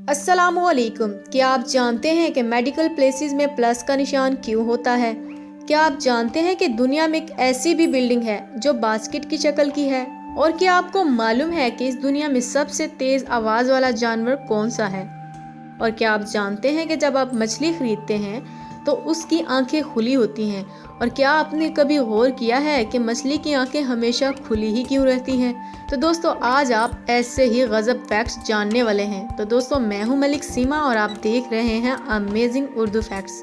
अस्सलामुअलैकुम। क्या आप जानते हैं कि मेडिकल प्लेसेस में प्लस का निशान क्यों होता है? क्या आप जानते हैं कि दुनिया में एक ऐसी भी बिल्डिंग है जो बास्केट की शक्ल की है? और क्या आपको मालूम है कि इस दुनिया में सबसे तेज आवाज़ वाला जानवर कौन सा है? और क्या आप जानते हैं कि जब आप मछली खरीदते हैं तो उसकी आंखें खुली होती हैं? और क्या आपने कभी गौर किया है कि मछली की आंखें हमेशा खुली ही क्यों रहती हैं? तो दोस्तों, आज आप ऐसे ही गजब फैक्ट्स जानने वाले हैं। तो दोस्तों, मैं हूं मलिक सीमा और आप देख रहे हैं अमेजिंग उर्दू फैक्ट्स।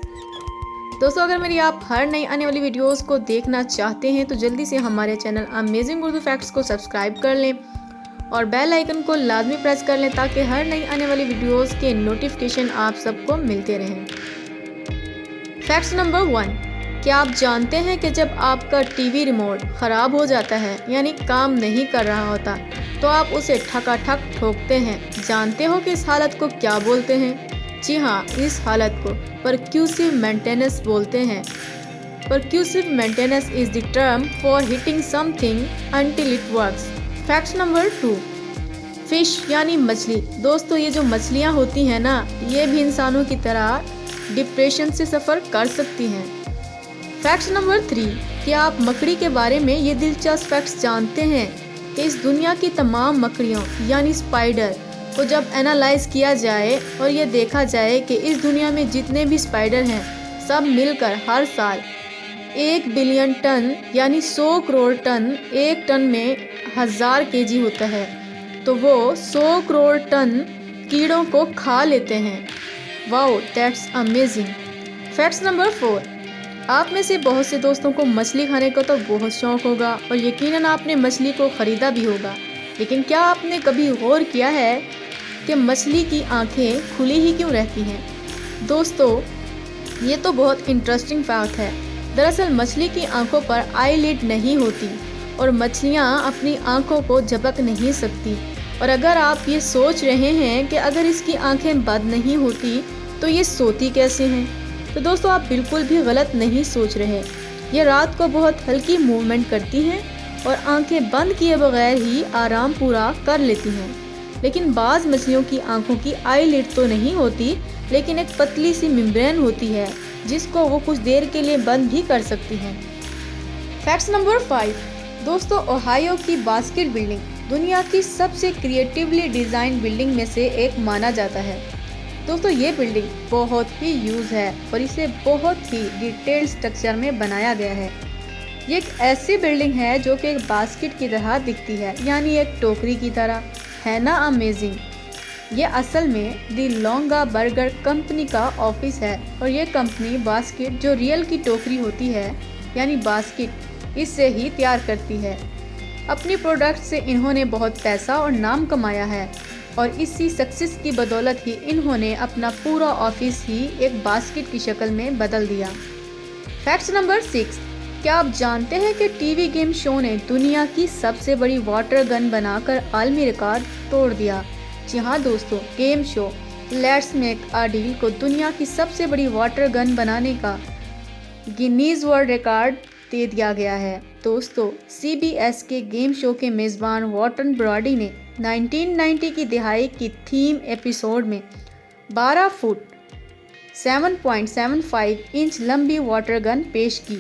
दोस्तों, अगर मेरी आप हर नई आने वाली वीडियोस को देखना चाहते हैं तो जल्दी से हमारे चैनल अमेजिंग उर्दू फैक्ट्स को सब्सक्राइब कर लें और बेल आइकन को लाजमी प्रेस कर लें ताकि हर नई आने वाली वीडियोस के नोटिफिकेशन आप सबको मिलते रहें। फैक्ट नंबर 1, क्या आप जानते हैं कि जब आपका टीवी रिमोट ख़राब हो जाता है यानी काम नहीं कर रहा होता तो आप उसे ठकाठक ठोकते हैं? जानते हो कि इस हालत को क्या बोलते हैं? जी हाँ, इस हालत को परक्यूसिव मेंटेनेंस बोलते हैं। Percussive maintenance is the term for hitting something until it works. Fact number 2, fish यानी मछली। दोस्तों, ये जो मछलियाँ होती हैं ना, ये भी इंसानों की तरह डिप्रेशन से सफ़र कर सकती हैं। फैक्ट नंबर 3, क्या आप मकड़ी के बारे में ये दिलचस्प फैक्ट्स जानते हैं कि इस दुनिया की तमाम मकड़ियों यानी स्पाइडर को जब एनालाइज किया जाए और ये देखा जाए कि इस दुनिया में जितने भी स्पाइडर हैं सब मिलकर हर साल 1 बिलियन टन यानी 100 करोड़ टन, एक टन में 1000 केजी होता है, तो वो 100 करोड़ टन कीड़ों को खा लेते हैं। Wow, that's amazing. Facts number 4, आप में से बहुत से दोस्तों को मछली खाने का तो बहुत शौक होगा और यकीनन आपने मछली को ख़रीदा भी होगा, लेकिन क्या आपने कभी गौर किया है कि मछली की आंखें खुली ही क्यों रहती हैं? दोस्तों, ये तो बहुत इंटरेस्टिंग फैक्ट है। दरअसल मछली की आंखों पर आईलिड नहीं होती और मछलियाँ अपनी आंखों को झपक नहीं सकती। और अगर आप ये सोच रहे हैं कि अगर इसकी आंखें बंद नहीं होती तो ये सोती कैसे हैं, तो दोस्तों, आप बिल्कुल भी गलत नहीं सोच रहे। ये रात को बहुत हल्की मूवमेंट करती हैं और आंखें बंद किए बगैर ही आराम पूरा कर लेती हैं। लेकिन बाज़ मछलियों की आंखों की आईलिड तो नहीं होती, लेकिन एक पतली सी मेम्ब्रेन होती है जिसको वो कुछ देर के लिए बंद भी कर सकती हैं। फैक्ट नंबर 5, दोस्तों, ओहायो की बास्केट बिल्डिंग दुनिया की सबसे क्रिएटिवली डिज़ाइन बिल्डिंग में से एक माना जाता है। दोस्तों, ये बिल्डिंग बहुत ही यूज़ है और इसे बहुत ही डिटेल्ड स्ट्रक्चर में बनाया गया है। ये एक ऐसी बिल्डिंग है जो कि एक बास्केट की तरह दिखती है, यानी एक टोकरी की तरह। है ना अमेजिंग? ये असल में दी लोंगा बर्गर कंपनी का ऑफिस है और ये कंपनी बास्केट जो रियल की टोकरी होती है यानी बास्केट, इससे ही तैयार करती है। अपनी प्रोडक्ट से इन्होंने बहुत पैसा और नाम कमाया है और इसी सक्सेस की बदौलत ही इन्होंने अपना पूरा ऑफिस ही एक बास्केट की शक्ल में बदल दिया। फैक्ट नंबर 6, क्या आप जानते हैं कि टीवी गेम शो ने दुनिया की सबसे बड़ी वाटर गन बनाकर आलमी रिकॉर्ड तोड़ दिया? जी हाँ दोस्तों, game show let's make a deal को दुनिया की सबसे बड़ी वाटर गन बनाने का गिनीज वर्ल्ड रिकॉर्ड दे दिया गया है। दोस्तों, CBS के गेम शो के मेज़बान वॉर्टन ब्रॉडी ने 1990 की दिहाई की थीम एपिसोड में 12 फुट 7.75 इंच लंबी वाटर गन पेश की।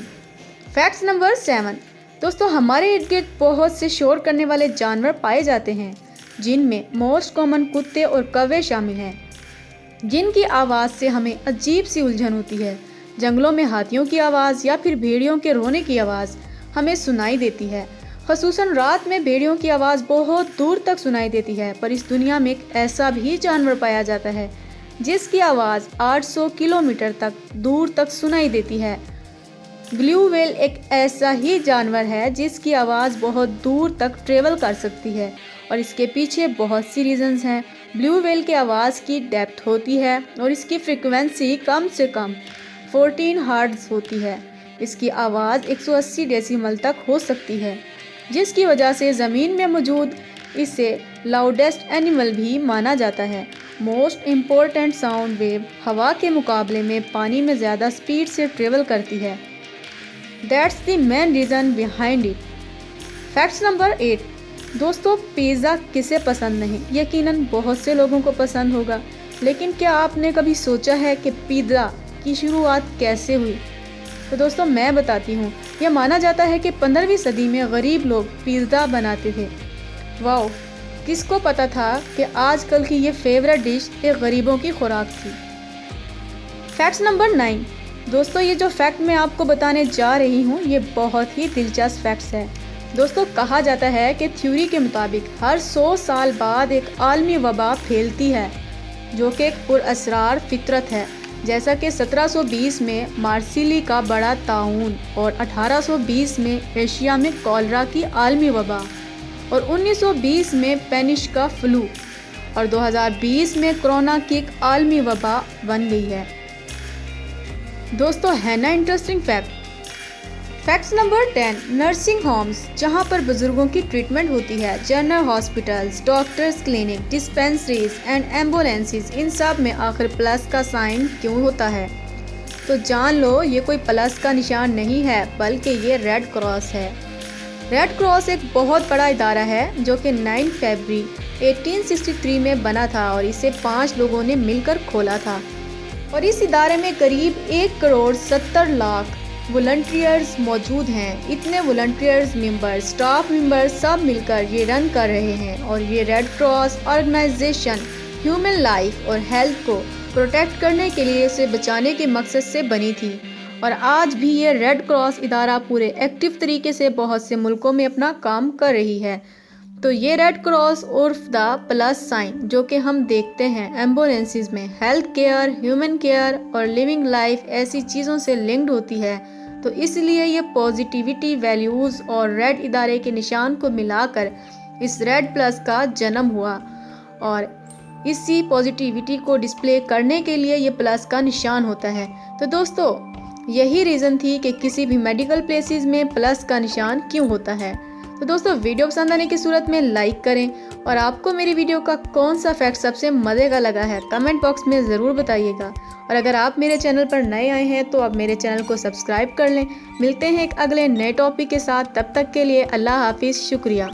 फैक्ट नंबर 7, दोस्तों, हमारे इर्द गिर्द बहुत से शोर करने वाले जानवर पाए जाते हैं जिनमें मोस्ट कॉमन कुत्ते और कौवे शामिल हैं, जिनकी आवाज़ से हमें अजीब सी उलझन होती है। जंगलों में हाथियों की आवाज़ या फिर भेड़ियों के रोने की आवाज़ हमें सुनाई देती है। ख़ुसूसन रात में भेड़ियों की आवाज़ बहुत दूर तक सुनाई देती है, पर इस दुनिया में एक ऐसा भी जानवर पाया जाता है जिसकी आवाज़ 800 किलोमीटर तक दूर तक सुनाई देती है। ब्लू व्हेल एक ऐसा ही जानवर है जिसकी आवाज़ बहुत दूर तक ट्रेवल कर सकती है और इसके पीछे बहुत सी रीजंस हैं। ब्लू व्हेल की आवाज़ की डेप्थ होती है और इसकी फ्रिक्वेंसी कम से कम 14 हर्ट्ज़ होती है। इसकी आवाज़ 180 डेसिमल तक हो सकती है, जिसकी वजह से ज़मीन में मौजूद इसे लाउडेस्ट एनिमल भी माना जाता है। मोस्ट इम्पोर्टेंट साउंड वेव हवा के मुकाबले में पानी में ज़्यादा स्पीड से ट्रेवल करती है। That's the main reason behind it. Facts number 8, दोस्तों, पिज़्ज़ा किसे पसंद नहीं? यकीनन बहुत से लोगों को पसंद होगा। लेकिन क्या आपने कभी सोचा है कि पिज़्ज़ा की शुरुआत कैसे हुई? तो दोस्तों मैं बताती हूँ। यह माना जाता है कि 15वीं सदी में गरीब लोग पिज़्ज़ा बनाते थे। वाओ, किसको पता था कि आजकल की ये फेवरेट डिश एक गरीबों की खुराक थी। Fact number 9। दोस्तों ये जो फैक्ट मैं आपको बताने जा रही हूँ ये बहुत ही दिलचस्प फैक्ट्स है। दोस्तों कहा जाता है कि थ्योरी के मुताबिक हर 100 साल बाद एक आलमी वबा फैलती है जो कि एक पुरअसरार फितरत है, जैसा कि 1720 में मार्सिली का बड़ा ताउन और 1820 में एशिया में कॉलरा की आलमी वबा और 1920 में स्पेनिश का फ्लू और 2020 में कोरोना की एक आलमी वबा बन गई है। दोस्तों है ना interesting facts number 10। Nursing homes जहां पर बुजुर्गों की ट्रीटमेंट होती है, general hospitals, doctors clinic, dispensaries and ambulances, इन सब में आखिर प्लस का साइन क्यों होता है? तो जान लो ये कोई प्लस का निशान नहीं है बल्कि ये रेड क्रॉस है। रेड क्रॉस एक बहुत बड़ा इदारा है जो कि 9 फरवरी 1863 में बना था और इसे 5 लोगों ने मिलकर खोला था और इस इदारे में करीब 1 करोड़ 70 लाख वॉलंटियर्स मौजूद हैं। इतने वॉलंटियर्स मेंबर, स्टाफ मेंबर सब मिलकर ये रन कर रहे हैं और ये red cross organisation human life और हेल्थ को प्रोटेक्ट करने के लिए, उसे बचाने के मकसद से बनी थी और आज भी ये रेड क्रॉस इदारा पूरे एक्टिव तरीके से बहुत से मुल्कों में अपना काम कर रही है। तो ये रेड क्रॉस उर्फ द प्लस साइन जो कि हम देखते हैं एम्बुलेंसेज में, हेल्थ केयर, ह्यूमन केयर और लिविंग लाइफ ऐसी चीज़ों से लिंक्ड होती है। तो इसलिए ये पॉजिटिविटी वैल्यूज़ और रेड इदारे के निशान को मिलाकर इस रेड प्लस का जन्म हुआ और इसी पॉजिटिविटी को डिस्प्ले करने के लिए ये प्लस का निशान होता है। तो दोस्तों यही रीज़न थी कि किसी भी मेडिकल प्लेसेस में प्लस का निशान क्यों होता है। तो दोस्तों वीडियो पसंद आने की सूरत में लाइक करें और आपको मेरी वीडियो का कौन सा फैक्ट सबसे मज़े का लगा है कमेंट बॉक्स में ज़रूर बताइएगा। और अगर आप मेरे चैनल पर नए आए हैं तो आप मेरे चैनल को सब्सक्राइब कर लें। मिलते हैं एक अगले नए टॉपिक के साथ, तब तक के लिए अल्लाह हाफिज़, शुक्रिया।